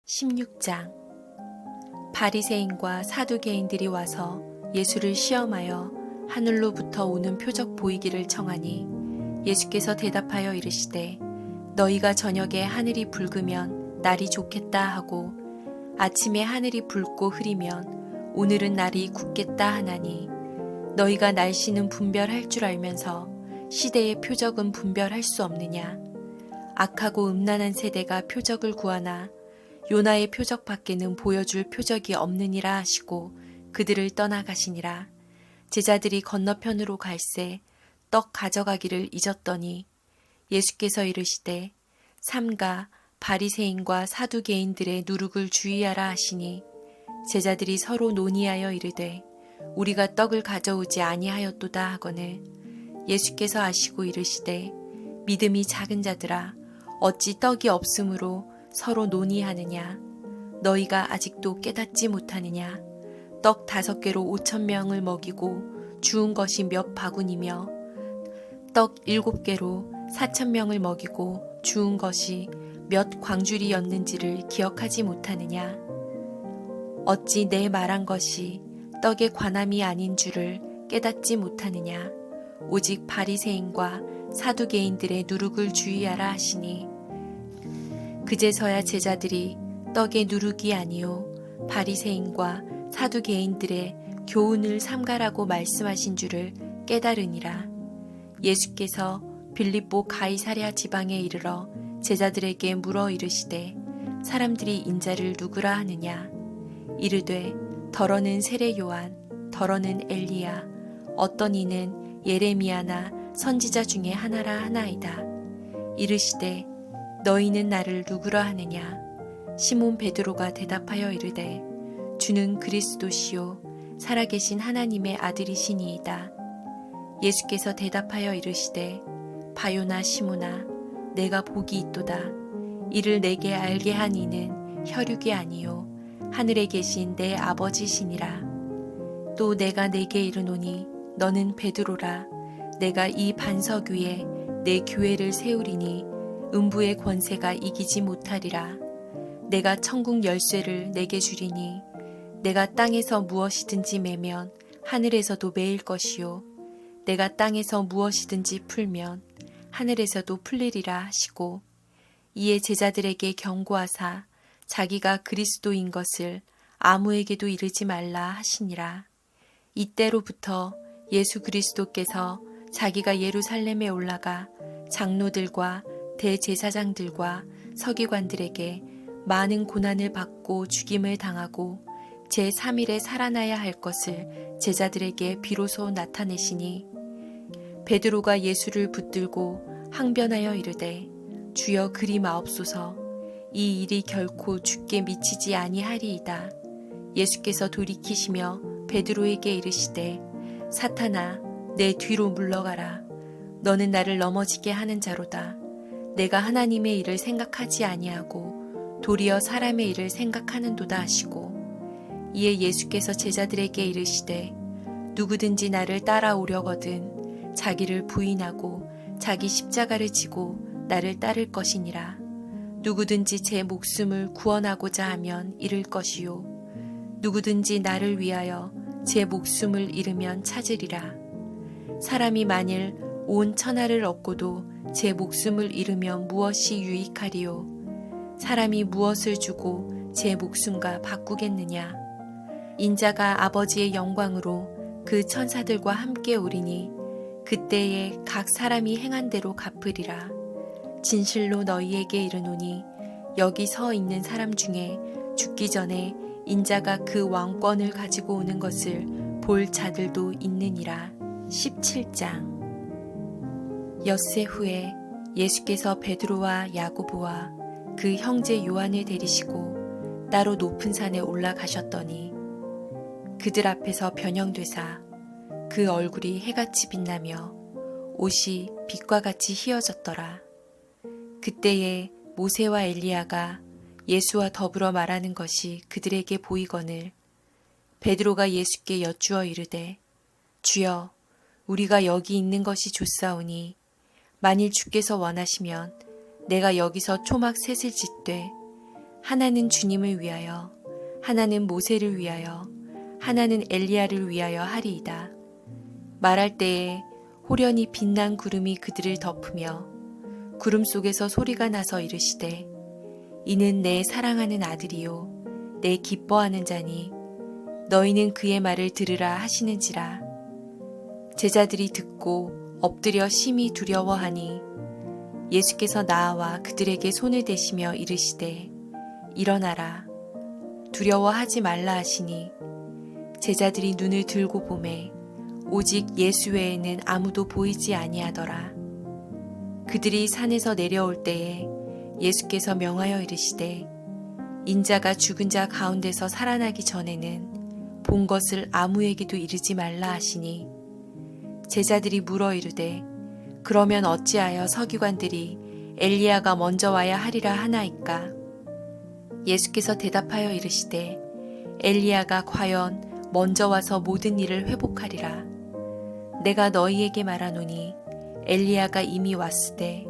16장. 바리새인과 사두개인들이 와서 예수를 시험하여 하늘로부터 오는 표적 보이기를 청하니 예수께서 대답하여 이르시되 너희가 저녁에 하늘이 붉으면 날이 좋겠다 하고 아침에 하늘이 붉고 흐리면 오늘은 날이 굳겠다 하나니 너희가 날씨는 분별할 줄 알면서 시대의 표적은 분별할 수 없느냐. 악하고 음란한 세대가 표적을 구하나 요나의 표적 밖에는 보여줄 표적이 없느니라 하시고 그들을 떠나가시니라. 제자들이 건너편으로 갈새 떡 가져가기를 잊었더니 예수께서 이르시되 삼가 바리새인과 사두개인들의 누룩을 주의하라 하시니 제자들이 서로 논의하여 이르되 우리가 떡을 가져오지 아니하였도다 하거늘 예수께서 아시고 이르시되 믿음이 작은 자들아 어찌 떡이 없으므로 서로 논의하느냐. 너희가 아직도 깨닫지 못하느냐. 떡 5개로 5,000명을 먹이고 주운 것이 몇 바구니며 떡 7개로 4,000명을 먹이고 주운 것이 몇 광주리였는지를 기억하지 못하느냐. 어찌 내 말한 것이 떡의 관함이 아닌 줄을 깨닫지 못하느냐. 오직 바리새인과 사두개인들의 누룩을 주의하라 하시니 그제서야 제자들이 떡의 누룩이 아니요 바리새인과 사두개인들의 교훈을 삼가라고 말씀하신 줄을 깨달으니라. 예수께서 빌립보 가이사랴 지방에 이르러 제자들에게 물어 이르시되 사람들이 인자를 누구라 하느냐. 이르되 더러는 세례 요한, 더러는 엘리야, 어떤 이는 예레미야나 선지자 중에 하나라 하나이다. 이르시되 너희는 나를 누구라 하느냐. 시몬 베드로가 대답하여 이르되 주는 그리스도시요 살아계신 하나님의 아들이시니이다. 예수께서 대답하여 이르시되 바요나 시몬아 내가 복이 있도다. 이를 내게 알게 한 이는 혈육이 아니요 하늘에 계신 내 아버지시니라. 또 내가 내게 이르노니 너는 베드로라. 내가 이 반석 위에 내 교회를 세우리니 음부의 권세가 이기지 못하리라. 내가 천국 열쇠를 내게 주리니 내가 땅에서 무엇이든지 매면 하늘에서도 매일 것이요 내가 땅에서 무엇이든지 풀면 하늘에서도 풀리리라 하시고 이에 제자들에게 경고하사 자기가 그리스도인 것을 아무에게도 이르지 말라 하시니라. 이때로부터 예수 그리스도께서 자기가 예루살렘에 올라가 장로들과 대제사장들과 서기관들에게 많은 고난을 받고 죽임을 당하고 제3일에 살아나야 할 것을 제자들에게 비로소 나타내시니 베드로가 예수를 붙들고 항변하여 이르되 주여 그리 마옵소서. 이 일이 결코 주께 미치지 아니하리이다. 예수께서 돌이키시며 베드로에게 이르시되 사탄아 내 뒤로 물러가라. 너는 나를 넘어지게 하는 자로다. 내가 하나님의 일을 생각하지 아니하고 도리어 사람의 일을 생각하는도다 하시고 이에 예수께서 제자들에게 이르시되 누구든지 나를 따라오려거든 자기를 부인하고 자기 십자가를 지고 나를 따를 것이니라. 누구든지 제 목숨을 구원하고자 하면 잃을 것이요 누구든지 나를 위하여 제 목숨을 잃으면 찾으리라. 사람이 만일 온 천하를 얻고도 제 목숨을 잃으면 무엇이 유익하리요. 사람이 무엇을 주고 제 목숨과 바꾸겠느냐. 인자가 아버지의 영광으로 그 천사들과 함께 오리니 그때에 각 사람이 행한 대로 갚으리라. 진실로 너희에게 이르노니 여기 서 있는 사람 중에 죽기 전에 인자가 그 왕권을 가지고 오는 것을 볼 자들도 있느니라. 17장. 엿새 후에 예수께서 베드로와 야고보와 그 형제 요한을 데리시고 따로 높은 산에 올라가셨더니 그들 앞에서 변형되사 그 얼굴이 해같이 빛나며 옷이 빛과 같이 희어졌더라. 그때에 모세와 엘리야가 예수와 더불어 말하는 것이 그들에게 보이거늘 베드로가 예수께 여쭈어 이르되 주여 우리가 여기 있는 것이 좋사오니 만일 주께서 원하시면 내가 여기서 초막 셋을 짓되 하나는 주님을 위하여, 하나는 모세를 위하여, 하나는 엘리야를 위하여 하리이다. 말할 때에 호련히 빛난 구름이 그들을 덮으며 구름 속에서 소리가 나서 이르시되 이는 내 사랑하는 아들이요 내 기뻐하는 자니 너희는 그의 말을 들으라 하시는지라. 제자들이 듣고 엎드려 심히 두려워하니 예수께서 나와 그들에게 손을 대시며 이르시되 일어나라 두려워하지 말라 하시니 제자들이 눈을 들고 보매 오직 예수 외에는 아무도 보이지 아니하더라. 그들이 산에서 내려올 때에 예수께서 명하여 이르시되 인자가 죽은 자 가운데서 살아나기 전에는 본 것을 아무에게도 이르지 말라 하시니 제자들이 물어 이르되 그러면 어찌하여 서기관들이 엘리야가 먼저 와야 하리라 하나이까? 예수께서 대답하여 이르시되 엘리야가 과연 먼저 와서 모든 일을 회복하리라. 내가 너희에게 말하노니 엘리야가 이미 왔으되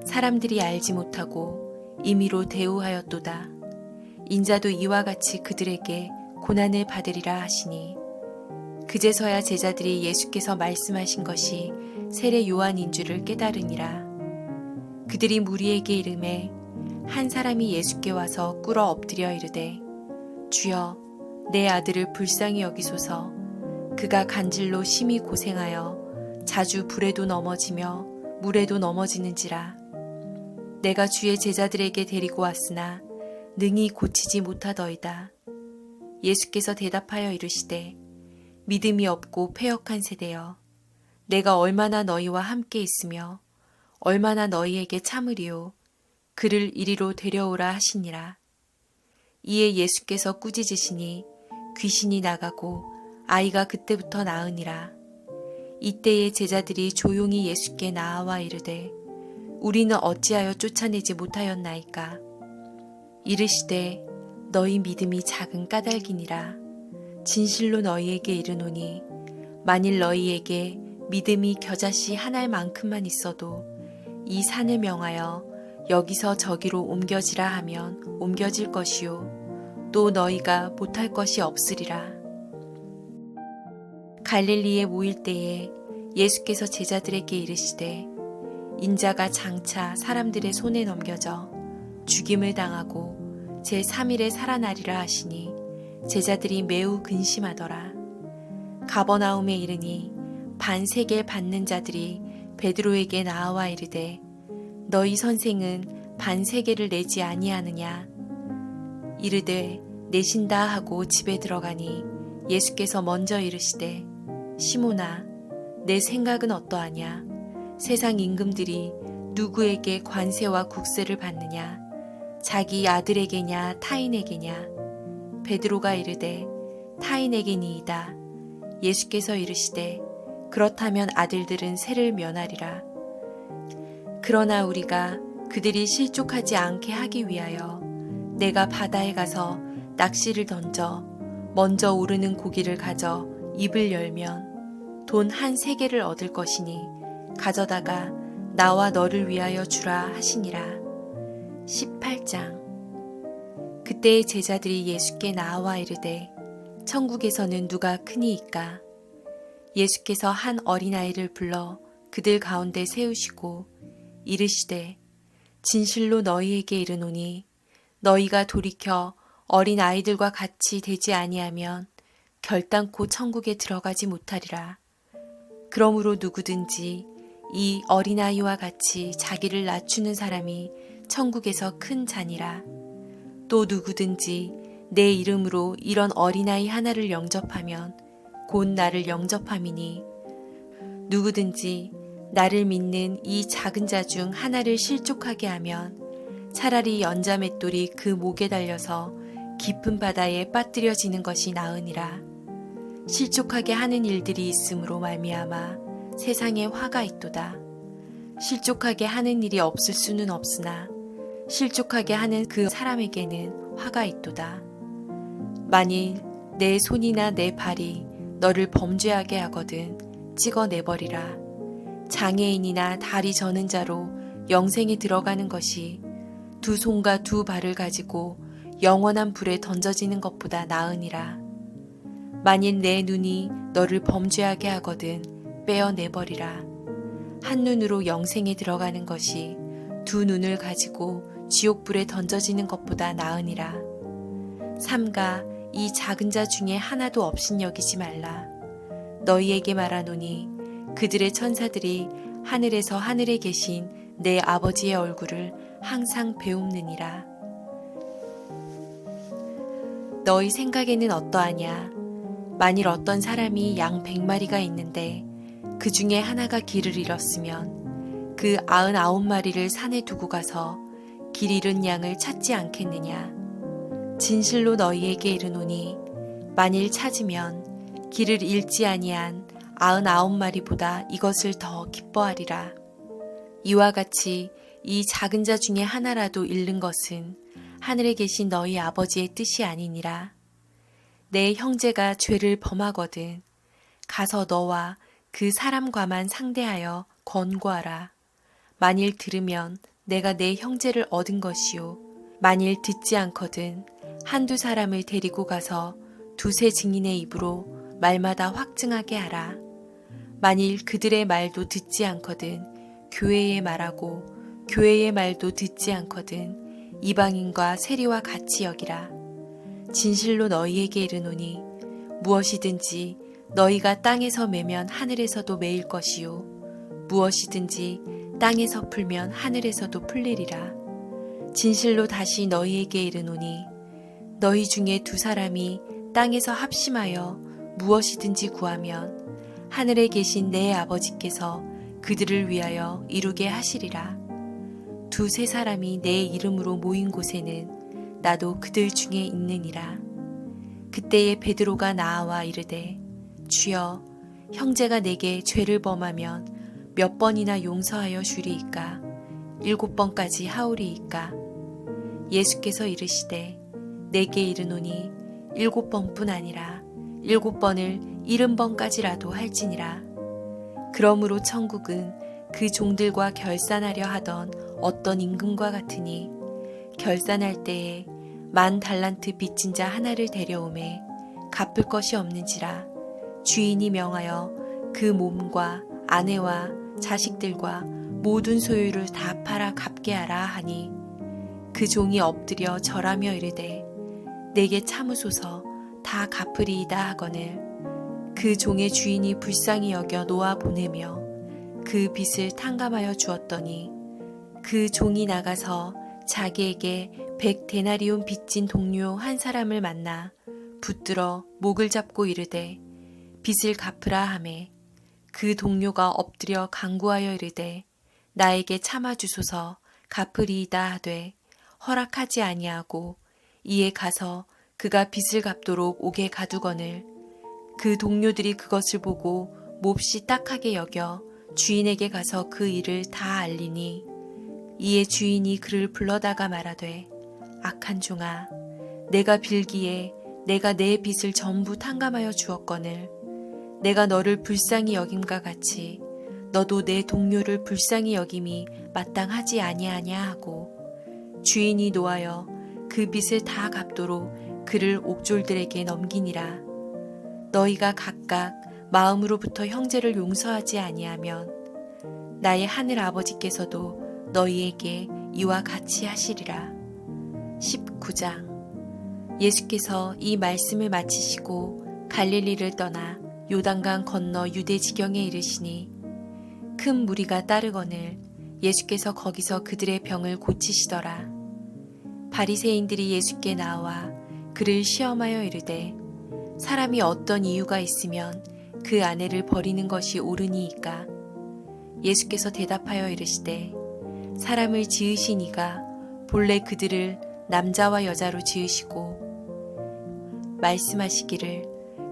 사람들이 알지 못하고 임의로 대우하였도다. 인자도 이와 같이 그들에게 고난을 받으리라 하시니 그제서야 제자들이 예수께서 말씀하신 것이 세례 요한인 줄을 깨달으니라. 그들이 무리에게 이르매 한 사람이 예수께 와서 꿇어 엎드려 이르되 주여 내 아들을 불쌍히 여기소서. 그가 간질로 심히 고생하여 자주 불에도 넘어지며 물에도 넘어지는지라. 내가 주의 제자들에게 데리고 왔으나 능히 고치지 못하더이다. 예수께서 대답하여 이르시되 믿음이 없고 패역한 세대여 내가 얼마나 너희와 함께 있으며 얼마나 너희에게 참으리요 그를 이리로 데려오라 하시니라. 이에 예수께서 꾸짖으시니 귀신이 나가고 아이가 그때부터 나으니라. 이때에 제자들이 조용히 예수께 나아와 이르되 우리는 어찌하여 쫓아내지 못하였나이까? 이르시되 너희 믿음이 작은 까닭이니라. 진실로 너희에게 이르노니 만일 너희에게 믿음이 겨자씨 한 알만큼만 있어도 이 산을 명하여 여기서 저기로 옮겨지라 하면 옮겨질 것이요 또 너희가 못할 것이 없으리라. 갈릴리에 모일 때에 예수께서 제자들에게 이르시되 인자가 장차 사람들의 손에 넘겨져 죽임을 당하고 제3일에 살아나리라 하시니 제자들이 매우 근심하더라. 가버나움에 이르니 반세계 받는 자들이 베드로에게 나아와 이르되 너희 선생은 반세계를 내지 아니하느냐? 이르되 내신다 하고 집에 들어가니 예수께서 먼저 이르시되 시몬아 내 생각은 어떠하냐? 세상 임금들이 누구에게 관세와 국세를 받느냐? 자기 아들에게냐 타인에게냐? 베드로가 이르되 타인에게니이다. 예수께서 이르시되 그렇다면 아들들은 세를 면하리라. 그러나 우리가 그들이 실족하지 않게 하기 위하여 내가 바다에 가서 낚시를 던져 먼저 오르는 고기를 가져 입을 열면 돈 한 세개를 얻을 것이니 가져다가 나와 너를 위하여 주라 하시니라. 18장. 그때의 제자들이 예수께 나아와 이르되 천국에서는 누가 크니이까? 예수께서 한 어린아이를 불러 그들 가운데 세우시고 이르시되 진실로 너희에게 이르노니 너희가 돌이켜 어린아이들과 같이 되지 아니하면 결단코 천국에 들어가지 못하리라. 그러므로 누구든지 이 어린아이와 같이 자기를 낮추는 사람이 천국에서 큰 자니라. 또 누구든지 내 이름으로 이런 어린아이 하나를 영접하면 곧 나를 영접함이니 누구든지 나를 믿는 이 작은 자 중 하나를 실족하게 하면 차라리 연자맷돌이 그 목에 달려서 깊은 바다에 빠뜨려지는 것이 나으니라. 실족하게 하는 일들이 있으므로 말미암아 세상에 화가 있도다. 실족하게 하는 일이 없을 수는 없으나 실족하게 하는 그 사람에게는 화가 있도다. 만일 내 손이나 내 발이 너를 범죄하게 하거든 찍어내버리라. 장애인이나 다리 저는 자로 영생에 들어가는 것이 두 손과 두 발을 가지고 영원한 불에 던져지는 것보다 나으니라. 만일 내 눈이 너를 범죄하게 하거든 빼어내버리라. 한 눈으로 영생에 들어가는 것이 두 눈을 가지고 지옥불에 던져지는 것보다 나으니라. 삼가 이 작은 자 중에 하나도 없인 여기지 말라. 너희에게 말하노니 그들의 천사들이 하늘에서 하늘에 계신 내 아버지의 얼굴을 항상 배움느니라. 너희 생각에는 어떠하냐? 만일 어떤 사람이 양 100마리가 있는데 그 중에 하나가 길을 잃었으면 그 99마리를 산에 두고 가서 길 잃은 양을 찾지 않겠느냐? 진실로 너희에게 이르노니 만일 찾으면 길을 잃지 아니한 99마리보다 이것을 더 기뻐하리라. 이와 같이 이 작은 자 중에 하나라도 잃는 것은 하늘에 계신 너희 아버지의 뜻이 아니니라. 내 형제가 죄를 범하거든 가서 너와 그 사람과만 상대하여 권고하라. 만일 들으면 내가 내 형제를 얻은 것이요 만일 듣지 않거든 한두 사람을 데리고 가서 두세 증인의 입으로 말마다 확증하게 하라. 만일 그들의 말도 듣지 않거든 교회의 말하고 교회의 말도 듣지 않거든 이방인과 세리와 같이 여기라. 진실로 너희에게 이르노니 무엇이든지 너희가 땅에서 매면 하늘에서도 매일 것이요 무엇이든지 땅에서 풀면 하늘에서도 풀리리라. 진실로 다시 너희에게 이르노니 너희 중에 두 사람이 땅에서 합심하여 무엇이든지 구하면 하늘에 계신 내 아버지께서 그들을 위하여 이루게 하시리라. 두세 사람이 내 이름으로 모인 곳에는 나도 그들 중에 있느니라. 그때에 베드로가 나아와 이르되 주여 형제가 내게 죄를 범하면 몇 번이나 용서하여 주리이까 7번까지 하오리이까. 예수께서 이르시되 내게 이르노니 7번뿐 아니라 7번을 70번까지라도 할지니라. 그러므로 천국은 그 종들과 결산하려 하던 어떤 임금과 같으니 결산할 때에 10,000달란트 빚진 자 하나를 데려오매 갚을 것이 없는지라 주인이 명하여 그 몸과 아내와 자식들과 모든 소유를 다 팔아 갚게 하라 하니 그 종이 엎드려 절하며 이르되 내게 참으소서 다 갚으리이다 하거늘 그 종의 주인이 불쌍히 여겨 놓아 보내며 그 빚을 탕감하여 주었더니 그 종이 나가서 자기에게 100데나리온 빚진 동료 한 사람을 만나 붙들어 목을 잡고 이르되 빚을 갚으라 하매 그 동료가 엎드려 간구하여 이르되 나에게 참아 주소서 갚으리이다 하되 허락하지 아니하고 이에 가서 그가 빚을 갚도록 옥에 가두거늘 그 동료들이 그것을 보고 몹시 딱하게 여겨 주인에게 가서 그 일을 다 알리니 이에 주인이 그를 불러다가 말하되 악한 종아 내가 빌기에 내가 내 빚을 전부 탕감하여 주었거늘 내가 너를 불쌍히 여김과 같이 너도 내 동료를 불쌍히 여김이 마땅하지 아니하냐 하고 주인이 노하여 그 빚을 다 갚도록 그를 옥졸들에게 넘기니라. 너희가 각각 마음으로부터 형제를 용서하지 아니하면 나의 하늘 아버지께서도 너희에게 이와 같이 하시리라. 19장. 예수께서 이 말씀을 마치시고 갈릴리를 떠나 요단강 건너 유대 지경에 이르시니 큰 무리가 따르거늘 예수께서 거기서 그들의 병을 고치시더라. 바리새인들이 예수께 나와 그를 시험하여 이르되 사람이 어떤 이유가 있으면 그 아내를 버리는 것이 옳으니이까. 예수께서 대답하여 이르시되 사람을 지으신 이가 본래 그들을 남자와 여자로 지으시고 말씀하시기를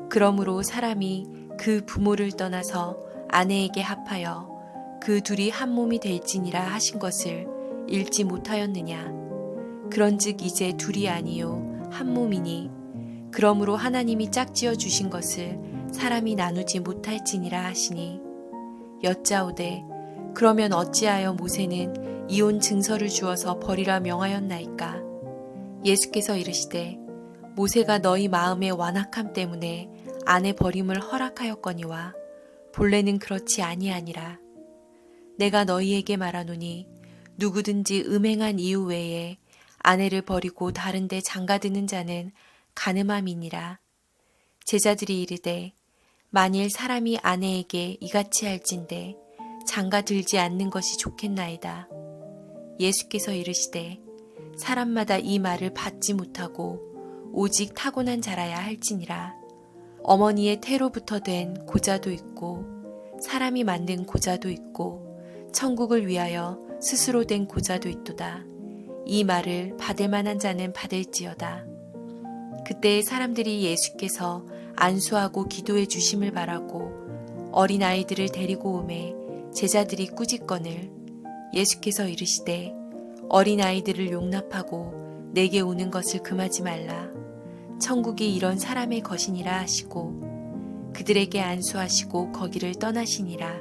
그러므로 사람이 그 부모를 떠나서 아내에게 합하여 그 둘이 한 몸이 될지니라 하신 것을 읽지 못하였느냐. 그런즉 이제 둘이 아니요 한 몸이니 그러므로 하나님이 짝지어 주신 것을 사람이 나누지 못할지니라 하시니 여짜오되 그러면 어찌하여 모세는 이혼 증서를 주어서 버리라 명하였나이까. 예수께서 이르시되 모세가 너희 마음의 완악함 때문에 아내 버림을 허락하였거니와 본래는 그렇지 아니하니라. 내가 너희에게 말하노니 누구든지 음행한 이유 외에 아내를 버리고 다른 데 장가드는 자는 간음함이니라. 제자들이 이르되 만일 사람이 아내에게 이같이 할진대 장가들지 않는 것이 좋겠나이다. 예수께서 이르시되 사람마다 이 말을 받지 못하고 오직 타고난 자라야 할지니라. 어머니의 태로부터 된 고자도 있고 사람이 만든 고자도 있고 천국을 위하여 스스로 된 고자도 있도다. 이 말을 받을 만한 자는 받을지어다. 그때 사람들이 예수께서 안수하고 기도해 주심을 바라고 어린아이들을 데리고 오매 제자들이 꾸짖거늘 예수께서 이르시되 어린아이들을 용납하고 내게 오는 것을 금하지 말라. 천국이 이런 사람의 것이니라 하시고 그들에게 안수하시고 거기를 떠나시니라.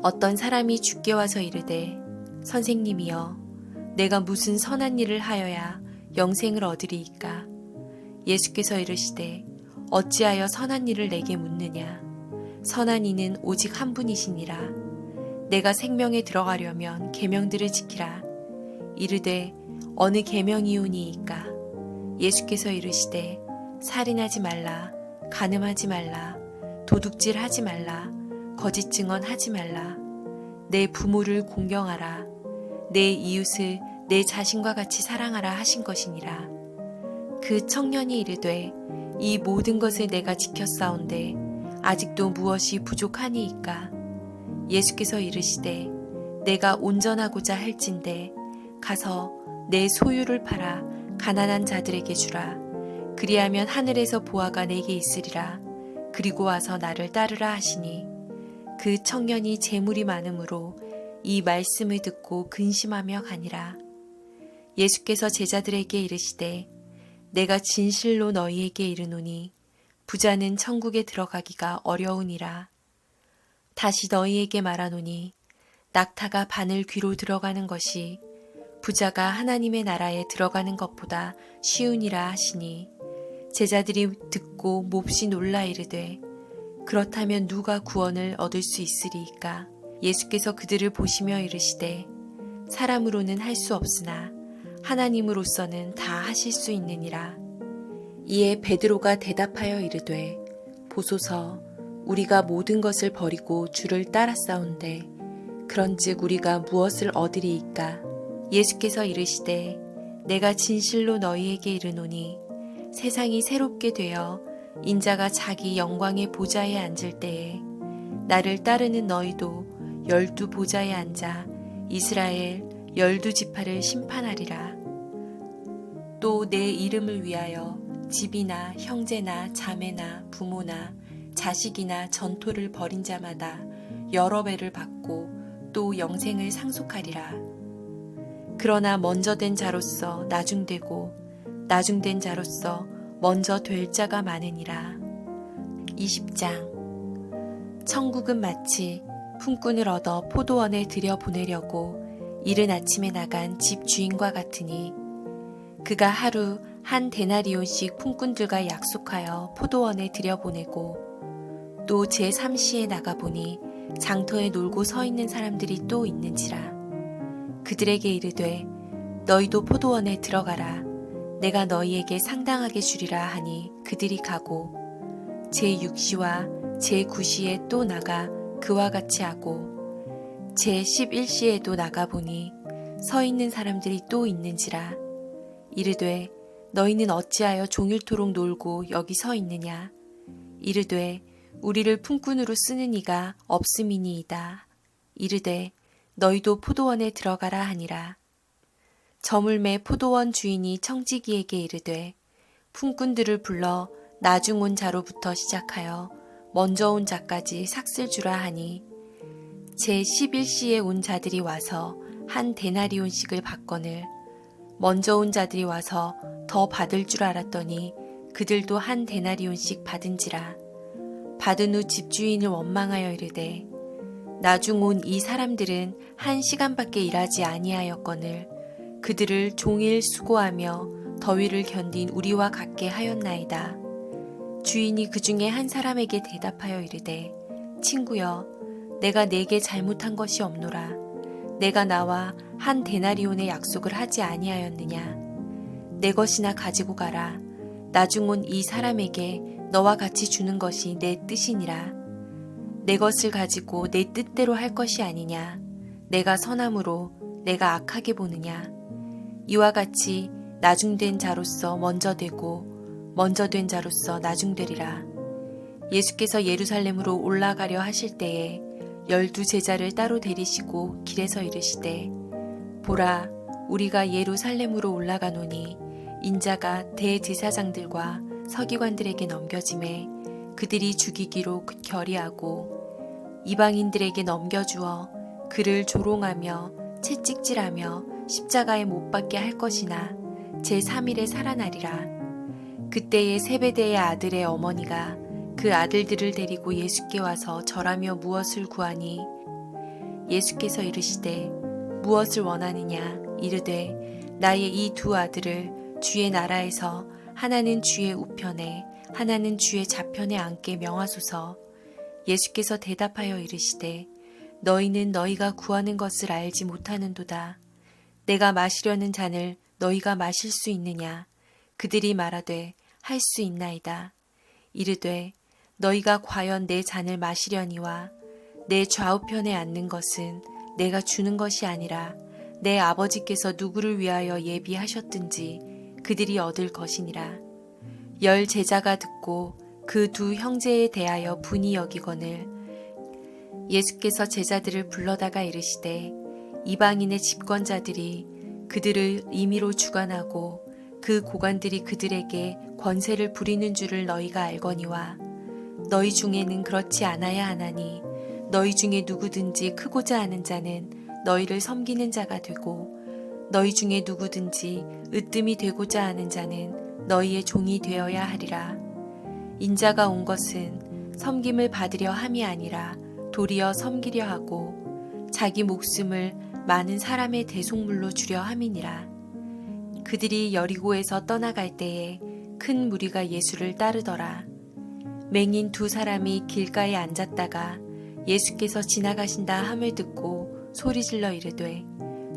어떤 사람이 주께 와서 이르되 선생님이여 내가 무슨 선한 일을 하여야 영생을 얻으리이까? 예수께서 이르시되 어찌하여 선한 일을 내게 묻느냐? 선한 이는 오직 한 분이시니라. 내가 생명에 들어가려면 계명들을 지키라. 이르되 어느 계명이오니이까? 예수께서 이르시되 살인하지 말라, 간음하지 말라, 도둑질하지 말라, 거짓 증언하지 말라, 내 부모를 공경하라, 내 이웃을 내 자신과 같이 사랑하라 하신 것이니라. 그 청년이 이르되 이 모든 것을 내가 지켰사온데 아직도 무엇이 부족하니이까? 예수께서 이르시되 내가 온전하고자 할진대 가서 내 소유를 팔아 가난한 자들에게 주라. 그리하면 하늘에서 보화가 내게 있으리라. 그리고 와서 나를 따르라 하시니 그 청년이 재물이 많음으로 이 말씀을 듣고 근심하며 가니라. 예수께서 제자들에게 이르시되 내가 진실로 너희에게 이르노니 부자는 천국에 들어가기가 어려우니라. 다시 너희에게 말하노니 낙타가 바늘 귀로 들어가는 것이 부자가 하나님의 나라에 들어가는 것보다 쉬우니라 하시니 제자들이 듣고 몹시 놀라 이르되 그렇다면 누가 구원을 얻을 수 있으리이까? 예수께서 그들을 보시며 이르시되 사람으로는 할 수 없으나 하나님으로서는 다 하실 수 있느니라. 이에 베드로가 대답하여 이르되 보소서 우리가 모든 것을 버리고 주를 따랐사온데 그런즉 우리가 무엇을 얻으리이까? 예수께서 이르시되 내가 진실로 너희에게 이르노니 세상이 새롭게 되어 인자가 자기 영광의 보좌에 앉을 때에 나를 따르는 너희도 12 보좌에 앉아 이스라엘 12 지파를 심판하리라. 또 내 이름을 위하여 집이나 형제나 자매나 부모나 자식이나 전토를 벌인 자마다 여러 배를 받고 또 영생을 상속하리라. 그러나 먼저 된 자로서 나중되고 나중된 자로서 먼저 될 자가 많으니라. 20장. 천국은 마치 품꾼을 얻어 포도원에 들여보내려고 이른 아침에 나간 집 주인과 같으니 그가 하루 한 데나리온씩 품꾼들과 약속하여 포도원에 들여보내고 또 제3시에 나가보니 장터에 놀고 서 있는 사람들이 또 있는지라. 그들에게 이르되 너희도 포도원에 들어가라. 내가 너희에게 상당하게 주리라 하니 그들이 가고 제6시와 제9시에 또 나가 그와 같이 하고 제11시에도 나가보니 서 있는 사람들이 또 있는지라. 이르되 너희는 어찌하여 종일토록 놀고 여기 서 있느냐? 이르되 우리를 품꾼으로 쓰는 이가 없음이니이다. 이르되 너희도 포도원에 들어가라 하니라. 저물매 포도원 주인이 청지기에게 이르되 품꾼들을 불러 나중 온 자로부터 시작하여 먼저 온 자까지 삭슬 주라 하니 제11시에 온 자들이 와서 한 데나리온씩을 받거늘 먼저 온 자들이 와서 더 받을 줄 알았더니 그들도 한 데나리온씩 받은지라. 받은 후 집주인을 원망하여 이르되 나중 온 이 사람들은 한 시간밖에 일하지 아니하였거늘 그들을 종일 수고하며 더위를 견딘 우리와 같게 하였나이다. 주인이 그 중에 한 사람에게 대답하여 이르되 친구여 내가 네게 잘못한 것이 없노라. 내가 나와 한 데나리온의 약속을 하지 아니하였느냐. 내 것이나 가지고 가라. 나중 온 이 사람에게 너와 같이 주는 것이 내 뜻이니라. 내 것을 가지고 내 뜻대로 할 것이 아니냐. 내가 선함으로 내가 악하게 보느냐. 이와 같이 나중된 자로서 먼저 되고 먼저 된 자로서 나중되리라. 예수께서 예루살렘으로 올라가려 하실 때에 12 제자를 따로 데리시고 길에서 이르시되 보라 우리가 예루살렘으로 올라가노니 인자가 대제사장들과 서기관들에게 넘겨짐에 그들이 죽이기로 결의하고 이방인들에게 넘겨주어 그를 조롱하며 채찍질하며 십자가에 못 박게 할 것이나 제3일에 살아나리라. 그때에 세베대의 아들의 어머니가 그 아들들을 데리고 예수께 와서 절하며 무엇을 구하니 예수께서 이르시되 무엇을 원하느냐 이르되 나의 이 두 아들을 주의 나라에서 하나는 주의 우편에 하나는 주의 좌편에 앉게 명하소서. 예수께서 대답하여 이르시되 너희는 너희가 구하는 것을 알지 못하는도다. 내가 마시려는 잔을 너희가 마실 수 있느냐. 그들이 말하되 할 수 있나이다. 이르되 너희가 과연 내 잔을 마시려니와 내 좌우편에 앉는 것은 내가 주는 것이 아니라 내 아버지께서 누구를 위하여 예비하셨든지 그들이 얻을 것이니라. 10 제자가 듣고 그 두 형제에 대하여 분이 여기거늘 예수께서 제자들을 불러다가 이르시되 이방인의 집권자들이 그들을 임의로 주관하고 그 고관들이 그들에게 권세를 부리는 줄을 너희가 알거니와 너희 중에는 그렇지 않아야 하나니 너희 중에 누구든지 크고자 하는 자는 너희를 섬기는 자가 되고 너희 중에 누구든지 으뜸이 되고자 하는 자는 너희의 종이 되어야 하리라. 인자가 온 것은 섬김을 받으려 함이 아니라 도리어 섬기려 하고 자기 목숨을 많은 사람의 대속물로 주려 함이니라. 그들이 여리고에서 떠나갈 때에 큰 무리가 예수를 따르더라. 맹인 2 사람이 길가에 앉았다가 예수께서 지나가신다 함을 듣고 소리질러 이르되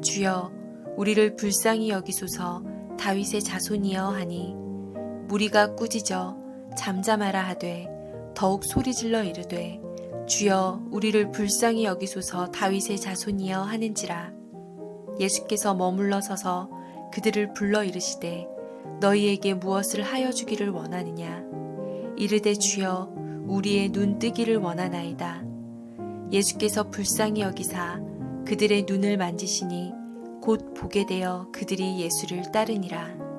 주여 우리를 불쌍히 여기소서. 다윗의 자손이여 하니 무리가 꾸짖어 잠잠하라 하되 더욱 소리질러 이르되 주여 우리를 불쌍히 여기소서. 다윗의 자손이여 하는지라. 예수께서 머물러 서서 그들을 불러 이르시되 너희에게 무엇을 하여 주기를 원하느냐. 이르되 주여 우리의 눈 뜨기를 원하나이다. 예수께서 불쌍히 여기사 그들의 눈을 만지시니 곧 보게 되어 그들이 예수를 따르니라.